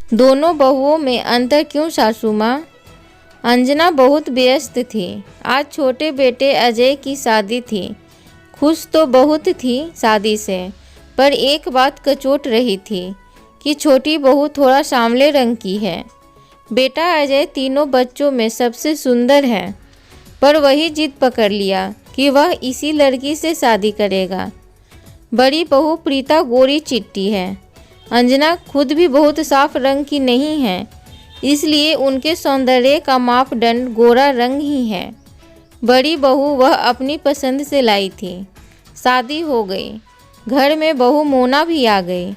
दोनों बहुओं में अंतर क्यों सासू माँ? अंजना बहुत व्यस्त थी। आज छोटे बेटे अजय की शादी थी। खुश तो बहुत थी शादी से, पर एक बात कचोट रही थी कि छोटी बहू थोड़ा सांवले रंग की है। बेटा अजय तीनों बच्चों में सबसे सुंदर है, पर वही जिद पकड़ लिया कि वह इसी लड़की से शादी करेगा। बड़ी बहू प्रीता गोरी चिट्टी है। अंजना खुद भी बहुत साफ रंग की नहीं है, इसलिए उनके सौंदर्य का मापदंड गोरा रंग ही है। बड़ी बहू वह अपनी पसंद से लाई थी। शादी हो गई। घर में बहू मोना भी आ गई।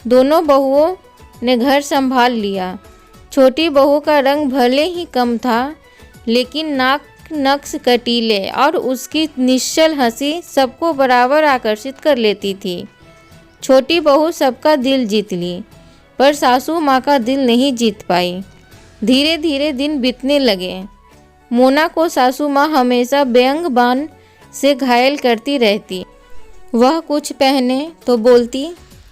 दोनों बहुओं ने घर संभाल लिया। छोटी बहू का रंग भले ही कम था, लेकिन नाक नक्श कटीले और उसकी निश्चल हंसी सबको बराबर आकर्षित कर लेती थी। छोटी बहू सबका दिल जीत ली, पर सासू माँ का दिल नहीं जीत पाई। धीरे धीरे दिन बीतने लगे। मोना को सासू माँ हमेशा व्यंग बाण से घायल करती रहती। वह कुछ पहने तो बोलती,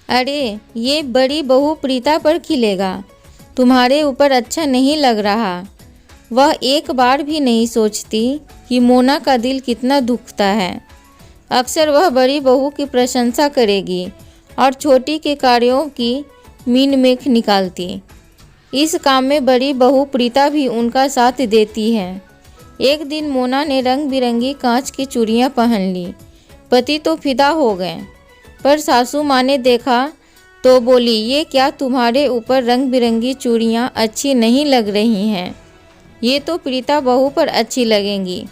अरे ये बड़ी बहू प्रीता पर खिलेगा, तुम्हारे ऊपर अच्छा नहीं लग रहा। वह एक बार भी नहीं सोचती कि मोना का दिल कितना दुखता है। अक्सर वह बड़ी बहू की प्रशंसा करेगी और छोटी के कार्यों की मीन मेख निकालती। इस काम में बड़ी बहू प्रीता भी उनका साथ देती है। एक दिन मोना ने रंग बिरंगी कांच की चूड़ियां पहन ली। पति तो फिदा हो गए, पर सासू माँ ने देखा तो बोली, ये क्या तुम्हारे ऊपर रंग बिरंगी चूड़ियां अच्छी नहीं लग रही हैं? ये तो प्रीता बहू पर अच्छी लगेंगी।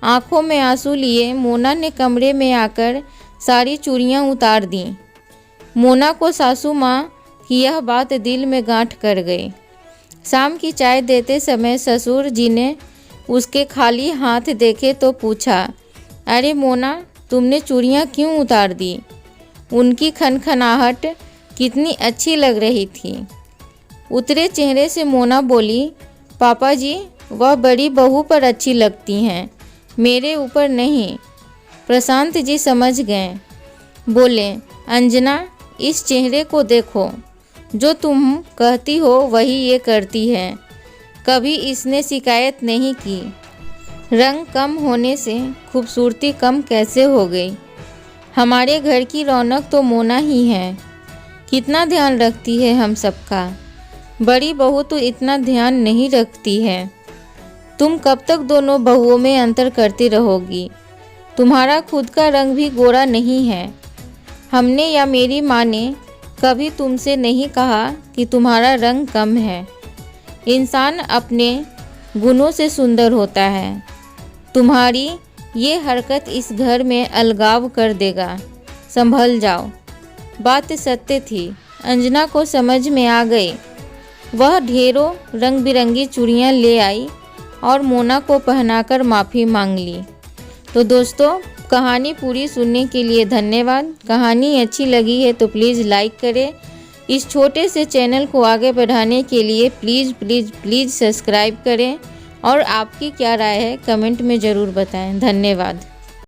आंखों में आंसू लिए मोना ने कमरे में आकर सारी चूड़ियां उतार दी। मोना को सासू माँ की यह बात दिल में गांठ कर गई। शाम की चाय देते समय ससुर जी ने उसके खाली हाथ देखे तो पूछा, अरे मोना, तुमने चूड़ियाँ क्यों उतार दी? उनकी खनखनाहट कितनी अच्छी लग रही थी। उतरे चेहरे से मोना बोली, पापा जी, वह बड़ी बहू पर अच्छी लगती हैं, मेरे ऊपर नहीं। प्रशांत जी समझ गए। बोले, अंजना, इस चेहरे को देखो, जो तुम कहती हो वही ये करती है। कभी इसने शिकायत नहीं की। रंग कम होने से खूबसूरती कम कैसे हो गई? हमारे घर की रौनक तो मोना ही है। कितना ध्यान रखती है हम सबका। बड़ी बहू तो इतना ध्यान नहीं रखती है। तुम कब तक दोनों बहुओं में अंतर करती रहोगी? तुम्हारा खुद का रंग भी गोरा नहीं है। हमने या मेरी माँ ने कभी तुमसे नहीं कहा कि तुम्हारा रंग कम है। इंसान अपने गुणों से सुंदर होता है। तुम्हारी ये हरकत इस घर में अलगाव कर देगा। संभल जाओ। बात सत्य थी। अंजना को समझ में आ गई। वह ढेरों रंग बिरंगी चूड़ियाँ ले आई और मोना को पहनाकर माफ़ी मांग ली। तो दोस्तों, कहानी पूरी सुनने के लिए धन्यवाद। कहानी अच्छी लगी है तो प्लीज़ लाइक करें। इस छोटे से चैनल को आगे बढ़ाने के लिए प्लीज़ प्लीज़ प्लीज़ सब्सक्राइब करें और आपकी क्या राय है कमेंट में ज़रूर बताएं। धन्यवाद।